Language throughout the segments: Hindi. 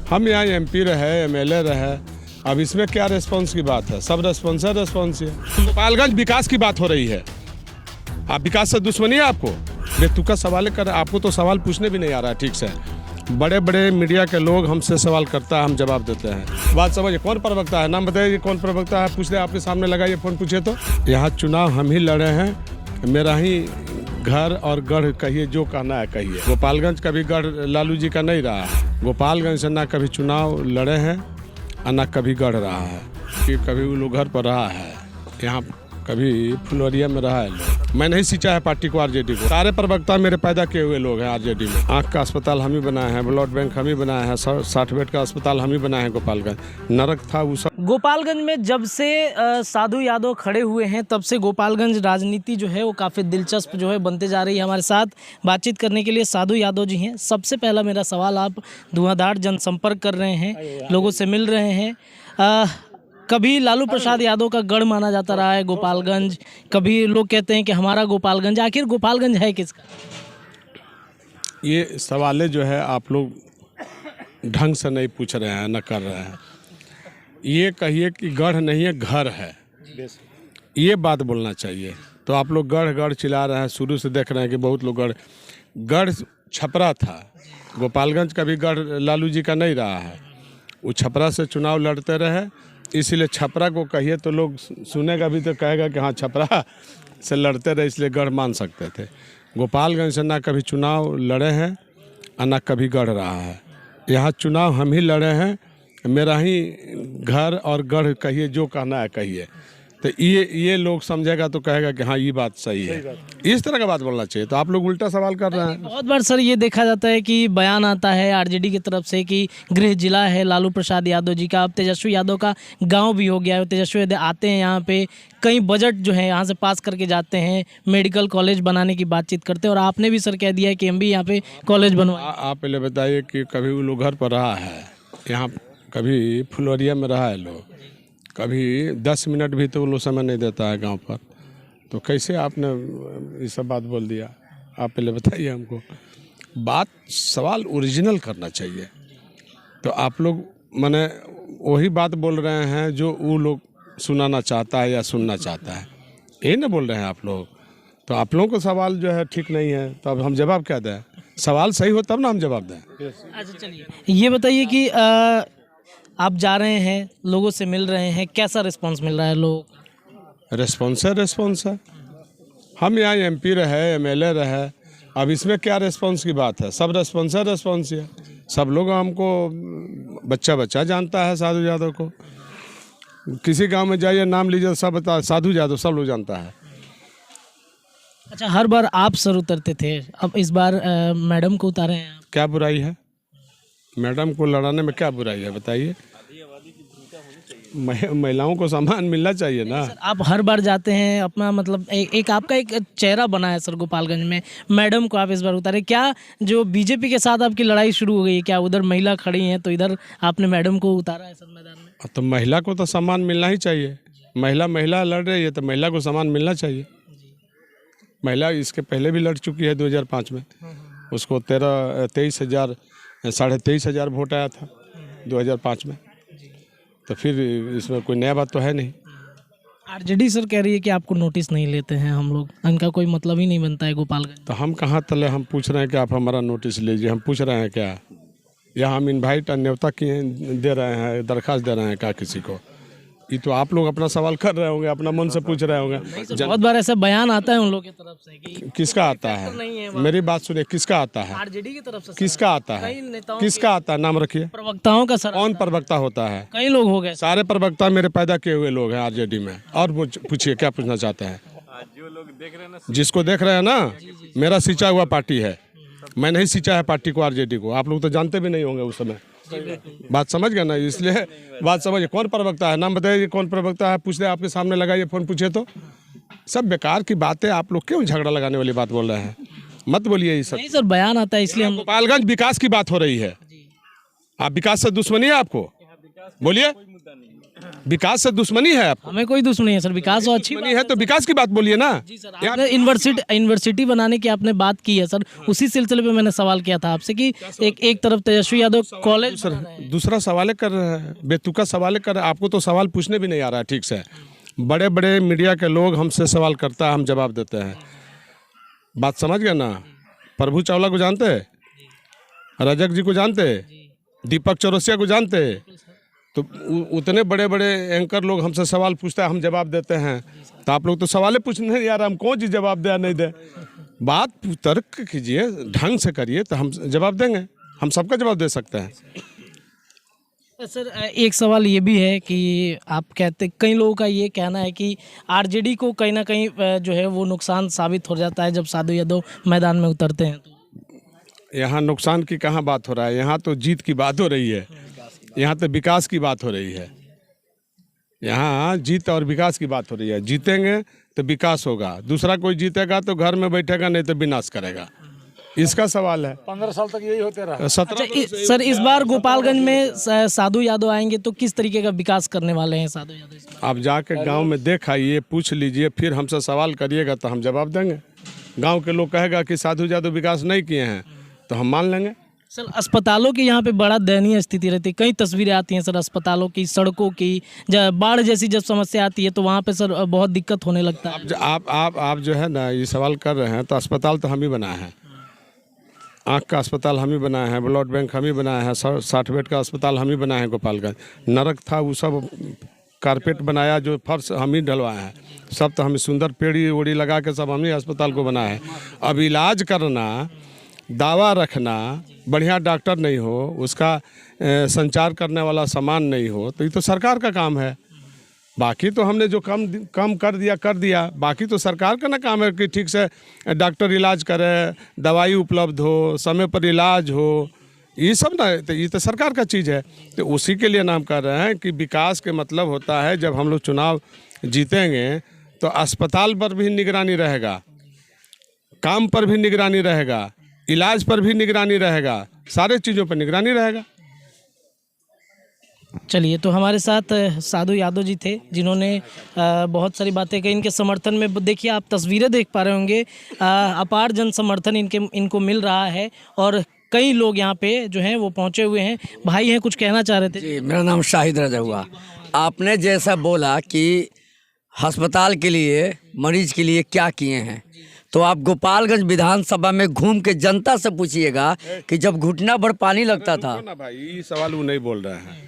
हम यहाँ एमपी रहे, एमएलए रहे, अब इसमें क्या रेस्पॉन्स की बात है? सब रेस्पॉन्स है, रेस्पॉन्स है। गोपालगंज विकास की बात हो रही है, आप विकास से दुश्मनी है आपको? बेतुका सवाल कर, आपको तो सवाल पूछने भी नहीं आ रहा है ठीक से। बड़े बड़े मीडिया के लोग हमसे सवाल करता है, हम जवाब देते हैं। बात समझिए, कौन प्रवक्ता है? नाम बताइए कौन प्रवक्ता है, पूछ रहे आपके सामने लगाइए फ़ोन, पूछिए तो। यहाँ चुनाव हम ही लड़े हैं, मेरा ही घर और गढ़ कहिए, जो कहना है कहिए। गोपालगंज कभी गढ़ लालू जी का नहीं रहा है। गोपालगंज से ना कभी चुनाव लड़े हैं और ना कभी गढ़ रहा है, कि कभी उलूघर पर रहा है, यहाँ कभी फुलवरिया में रहा है लोग। मैं नहीं सींचा है पार्टी को, आरजेडी को। सारे प्रवक्ता मेरे पैदा किए हुए लोग हैं आरजेडी में। आँख का अस्पताल हम ही बनाए हैं, ब्लड बैंक हम ही बनाए हैं, 60 बेड का अस्पताल हम ही बनाए हैं। गोपालगंज नरक था वो सब। गोपालगंज में जब से साधु यादव खड़े हुए हैं तब से गोपालगंज राजनीति जो है वो काफ़ी दिलचस्प जो है बनते जा रही है। हमारे साथ बातचीत करने के लिए साधु यादव जी हैं। सबसे पहला मेरा सवाल, आप धुआंधार जनसंपर्क कर रहे हैं, लोगों से मिल रहे हैं, कभी लालू प्रसाद यादव का गढ़ माना जाता रहा है गोपालगंज, कभी लोग कहते हैं कि हमारा गोपालगंज, आखिर गोपालगंज है किसका? ये सवालें जो है आप लोग ढंग से नहीं पूछ रहे हैं, न कर रहे हैं। ये कहिए कि गढ़ नहीं है, घर है, ये बात बोलना चाहिए। तो आप लोग गढ़ गढ़ चिल्ला रहे हैं, शुरू से देख रहे हैं कि बहुत लोग गढ़ छपरा था। गोपालगंज कभी गढ़ लालू जी का नहीं रहा है, वो छपरा से चुनाव लड़ते रहे, इसीलिए छपरा को कहिए तो लोग सुनेगा भी तो कहेगा कि हाँ छपरा से लड़ते रहे, इसलिए गढ़ मान सकते थे। गोपालगंज से ना कभी चुनाव लड़े हैं और ना कभी गढ़ रहा है। यहाँ चुनाव हम ही लड़े हैं, मेरा ही घर और गढ़ कहिए, जो कहना है कहिए। तो ये लोग समझेगा तो कहेगा कि हाँ ये बात सही है। इस तरह का बात बोलना चाहिए। तो आप लोग उल्टा सवाल कर रहे हैं। बहुत बार सर ये देखा जाता है कि बयान आता है आरजेडी की तरफ से कि गृह जिला है लालू प्रसाद यादव जी का। अब तेजस्वी यादव का गांव भी हो गया है। तेजस्वी यादव आते हैं यहाँ पे, कई बजट जो है यहाँ से पास करके जाते हैं, मेडिकल कॉलेज बनाने की बातचीत करते हैं, और आपने भी सर कह दिया है कि हम भी यहाँ पे कॉलेज बनवाएं। आप पहले बताइए कि कभी उलूघर पर रहा है, यहाँ कभी फुलवरिया में रहा है लोग, कभी 10 मिनट भी तो वो लोग समय नहीं देता है गांव पर। तो कैसे आपने ये सब बात बोल दिया? आप पहले बताइए हमको। बात सवाल ओरिजिनल करना चाहिए। तो आप लोग माने वही बात बोल रहे हैं जो वो लोग सुनाना चाहता है या सुनना चाहता है, यही ना बोल रहे हैं आप लोग। तो आप लोगों का सवाल जो है ठीक नहीं है, तो अब हम जवाब क्या दें? सवाल सही हो तब ना हम जवाब दें। अच्छा चलिए, ये बताइए कि आप जा रहे हैं, लोगों से मिल रहे हैं, कैसा रिस्पांस मिल रहा है लोगों का? रेस्पॉन्स है। हम यहाँ एमपी रहे, एमएलए रहे, अब इसमें क्या रेस्पॉन्स की बात है? सब रेस्पॉन्स है, रेस्पॉन्स है। सब लोग हमको बच्चा जानता है साधु यादव को। किसी गांव में जाइए, नाम लीजिए, सब बता साधु यादव, सब लोग जानता है। अच्छा, हर बार आप सर उतरते थे, अब इस बार मैडम को उतारे हैं आप। क्या बुराई है? मैडम को लड़ाने में क्या बुराई है बताइए? महिलाओं को सम्मान मिलना चाहिए ना। सर आप हर बार जाते हैं, अपना मतलब एक आपका एक चेहरा बना है सर गोपालगंज में, मैडम को आप इस बार उतारे। क्या जो बीजेपी के साथ आपकी लड़ाई शुरू हो गई है, क्या उधर महिला खड़ी हैं तो इधर आपने मैडम को उतारा है सर मैदान में? तो महिला को तो सम्मान मिलना ही चाहिए। महिला लड़ रही है तो महिला को सम्मान मिलना चाहिए। महिला इसके पहले भी लड़ चुकी है 2005 में, उसको 23,000 वोट आया था 2005 में। तो फिर इसमें कोई नया बात तो है नहीं। आरजेडी सर कह रही है कि आपको नोटिस नहीं लेते हैं हम लोग, इनका कोई मतलब ही नहीं बनता है गोपालगंज। तो हम कहाँ तले हम पूछ रहे हैं कि आप हमारा नोटिस लीजिए? हम पूछ रहे हैं क्या? या हम इनवाइट न्योता किए दे रहे हैं, दरखास्त दे रहे हैं क्या किसी को? ये तो आप लोग अपना सवाल कर रहे होंगे, अपना मन से पूछ रहे होंगे। बहुत बार ऐसा बयान आता है उन लोगों की तरफ से कि किसका आता है? मेरी बात सुनिए, किसका आता है? आरजेडी की तरफ से किसका आता है? किसका आता है? नाम रखिए। प्रवक्ताओं का सर। कौन प्रवक्ता होता है? कई लोग हो गए। सारे प्रवक्ता मेरे पैदा किए हुए लोग हैं आरजेडी में। और पूछिए क्या पूछना चाहते हैं? जो लोग देख रहे हैं ना, जिसको देख रहे हैं ना, मेरा सींचा हुआ पार्टी है, मैं नहीं सींचा है पार्टी को, आरजेडी को। आप लोग तो जानते भी नहीं होंगे उस समय। बात समझ गए ना? इसलिए बात समझिए। कौन प्रवक्ता है? नाम बताइए कौन प्रवक्ता है, पूछ रहे आपके सामने लगाइए फ़ोन, पूछिए तो। सब बेकार की बातें। आप लोग क्यों झगड़ा लगाने वाली बात बोल रहे हैं? मत बोलिए ये सब। नहीं सर, बयान आता है इसलिए हम। गोपालगंज विकास की बात हो रही है, आप विकास से दुश्मनी है आपको? बोलिए, विकास से दुश्मनी है आपको? हमें कोई दुश्मनी है सर, विकास और अच्छी दुश्मनी है तो विकास की बात बोलिए ना। जी सर, आपने यूनिवर्सिटी बनाने की आपने बात की है सर, उसी सिलसिले में मैंने सवाल किया था आपसे कि एक तरफ तेजस्वी यादव कॉलेज बना रहे हैं। दूसरा सवाल कर रहे हैं, बेतुका सवाल कर रहे हैं। आपको तो सवाल पूछने भी नहीं आ रहा है ठीक से। बड़े बड़े मीडिया के लोग हमसे सवाल करता है, हम जवाब देते हैं। बात समझ गए ना? प्रभु चावला को जानते हैं, रजक जी को जानते हैं, दीपक चौरसिया को जानते हैं। तो उतने बड़े बड़े एंकर लोग हमसे सवाल पूछते हैं, हम जवाब देते हैं। तो आप लोग तो सवाल पूछने नहीं आ रहा, हम कौन चीज़ जवाब दे नहीं दे। बात तर्क कीजिए, ढंग से करिए तो हम जवाब देंगे। हम सबका जवाब दे सकते हैं। सर एक सवाल ये भी है कि आप कहते, कई लोगों का ये कहना है कि आरजेडी को कहीं ना कहीं जो है वो नुकसान साबित हो जाता है जब साधु यादव मैदान में उतरते हैं। तो यहाँ नुकसान की कहाँ बात हो रहा है? यहाँ तो जीत की बात हो रही है, यहाँ तो विकास की बात हो रही है। यहाँ जीत और विकास की बात हो रही है। जीतेंगे तो विकास होगा, दूसरा कोई जीतेगा तो घर में बैठेगा, नहीं तो विनाश करेगा। इसका सवाल है। 15 साल तक यही होते रहा। 17 सर इस बार गोपालगंज में साधु यादव आएंगे तो किस तरीके का विकास करने वाले हैं साधु यादव इस बार? आप जाके गांव में देख आइए, पूछ लीजिए, फिर हमसे सवाल करिएगा तो हम जवाब देंगे। गांव के लोग कहेगा कि साधु यादव विकास नहीं किए हैं तो हम मान लेंगे। सर अस्पतालों की यहाँ पे बड़ा दयनीय स्थिति रहती है, कई तस्वीरें आती हैं सर अस्पतालों की, सड़कों की। जब बाढ़ जैसी जब समस्या आती है तो वहाँ पे सर बहुत दिक्कत होने लगता है। आप जो है ना ये सवाल कर रहे हैं, तो अस्पताल तो हम ही बनाए हैं। आँख का अस्पताल हम ही बनाए हैं, ब्लड बैंक हम ही बनाए हैं, 60 बेड का अस्पताल हम ही बनाए हैं। गोपालगंज नरक था, वो सब कारपेट बनाया, जो फर्श हम ही डलवाए हैं। सब तो हमें सुंदर पेड़ी ओड़ी लगा के सब हम ही अस्पताल को बनाए हैं। अब इलाज करना, दावा रखना, बढ़िया डॉक्टर नहीं हो, उसका संचार करने वाला सामान नहीं हो, तो ये तो सरकार का काम है। बाकी तो हमने जो कम कर दिया। बाकी तो सरकार का ना काम है कि ठीक से डॉक्टर इलाज करे, दवाई उपलब्ध हो, समय पर इलाज हो। ये सब ना, तो ये तो सरकार का चीज़ है। तो उसी के लिए नाम कर रहे हैं कि विकास के मतलब होता है जब हम लोग चुनाव जीतेंगे तो अस्पताल पर भी निगरानी रहेगा, काम पर भी निगरानी रहेगा, इलाज पर भी निगरानी रहेगा, सारे चीज़ों पर निगरानी रहेगा। चलिए, तो हमारे साथ साधु यादव जी थे जिन्होंने बहुत सारी बातें कही इनके समर्थन में। देखिए आप तस्वीरें देख पा रहे होंगे, अपार जन समर्थन इनको मिल रहा है और कई लोग यहाँ पे जो हैं वो पहुँचे हुए हैं। भाई हैं, कुछ कहना चाह रहे थे? जी, मेरा नाम शाहिद रजा हुआ। आपने जैसा बोला कि अस्पताल के लिए, मरीज के लिए क्या किए हैं, तो आप गोपालगंज विधानसभा में घूम के जनता से पूछिएगा कि जब घुटना भर पानी लगता था। ना भाई, ये सवाल वो नहीं बोल रहे हैं,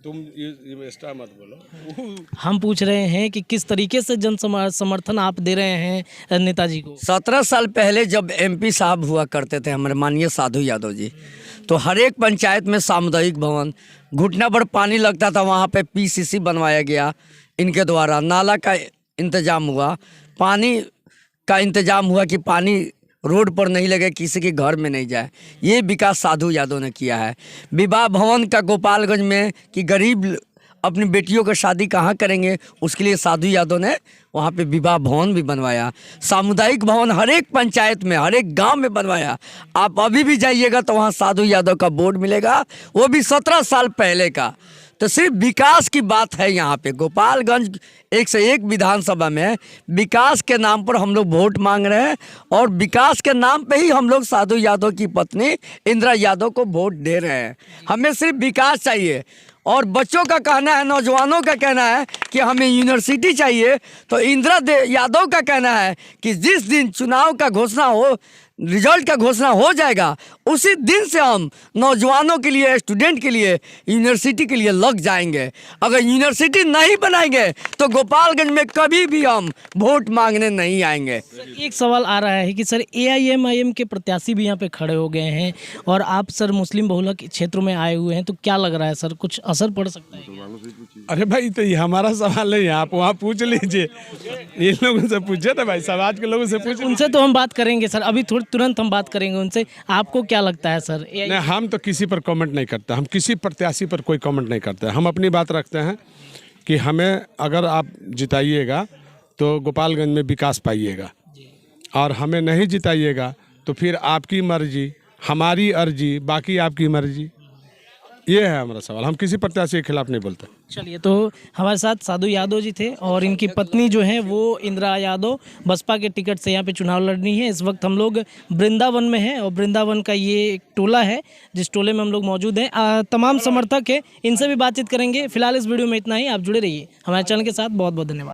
तुम ये एक्स्ट्रा मत बोलो। हम पूछ रहे हैं कि किस तरीके से जन समर्थन आप दे रहे हैं नेताजी को। 17 साल पहले जब एमपी साहब हुआ करते थे हमारे माननीय साधु यादव जी, तो हर एक पंचायत में सामुदायिक भवन, घुटना भर पानी लगता था, वहाँ पे पीसीसी बनवाया गया इनके द्वारा। नाला का इंतजाम हुआ, पानी का इंतजाम हुआ कि पानी रोड पर नहीं लगे, किसी के घर में नहीं जाए। ये विकास साधु यादव ने किया है। विवाह भवन का गोपालगंज में कि गरीब अपनी बेटियों का शादी कहाँ करेंगे, उसके लिए साधु यादव ने वहाँ पे विवाह भवन भी बनवाया। सामुदायिक भवन हर एक पंचायत में, हर एक गांव में बनवाया। आप अभी भी जाइएगा तो वहाँ साधु यादव का बोर्ड मिलेगा, वो भी 17 साल पहले का। तो सिर्फ विकास की बात है यहाँ पे। गोपालगंज 101 विधानसभा में विकास के नाम पर हम लोग वोट मांग रहे हैं और विकास के नाम पे ही हम लोग साधु यादव की पत्नी इंदिरा यादव को वोट दे रहे हैं। हमें सिर्फ विकास चाहिए। और बच्चों का कहना है, नौजवानों का कहना है कि हमें यूनिवर्सिटी चाहिए, तो इंदिरा यादव का कहना है कि जिस दिन चुनाव का घोषणा हो, रिजल्ट का घोषणा हो जाएगा, उसी दिन से हम नौजवानों के लिए, स्टूडेंट के लिए, यूनिवर्सिटी के लिए लग जाएंगे। अगर यूनिवर्सिटी नहीं बनाएंगे तो गोपालगंज में कभी भी हम वोट मांगने नहीं आएंगे। एक सवाल आ रहा है कि सर AIM के प्रत्याशी भी यहाँ पे खड़े हो गए हैं और आप सर मुस्लिम बहुल क्षेत्रों में आए हुए हैं, तो क्या लग रहा है सर, कुछ असर पड़ सकता है क्या? अरे भाई, तो ये हमारा सवाल नहीं है, आप वहाँ पूछ लीजिए, इन लोगों से पूछे ना भाई, समाज के लोगों से पूछे। उनसे तो हम बात करेंगे सर, अभी तुरंत हम बात करेंगे उनसे। आपको क्या लगता है सर? नहीं, हम तो किसी पर कमेंट नहीं करते, हम किसी प्रत्याशी पर कोई कमेंट नहीं करते। हम अपनी बात रखते हैं कि हमें अगर आप जिताइएगा तो गोपालगंज में विकास पाइएगा, और हमें नहीं जिताइएगा तो फिर आपकी मर्जी, हमारी अर्जी, बाकी आपकी मर्जी। ये है हमारा सवाल। हम किसी प्रत्याशी के खिलाफ नहीं बोलते। चलिए, तो हमारे साथ साधु यादव जी थे और इनकी पत्नी जो है वो इंदिरा यादव बसपा के टिकट से यहाँ पे चुनाव लड़नी है। इस वक्त हम लोग वृंदावन में हैं और वृंदावन का ये एक टोला है जिस टोले में हम लोग मौजूद हैं। तमाम समर्थक है, इनसे भी बातचीत करेंगे। फिलहाल इस वीडियो में इतना ही। आप जुड़े रहिए हमारे चैनल के साथ। बहुत बहुत धन्यवाद।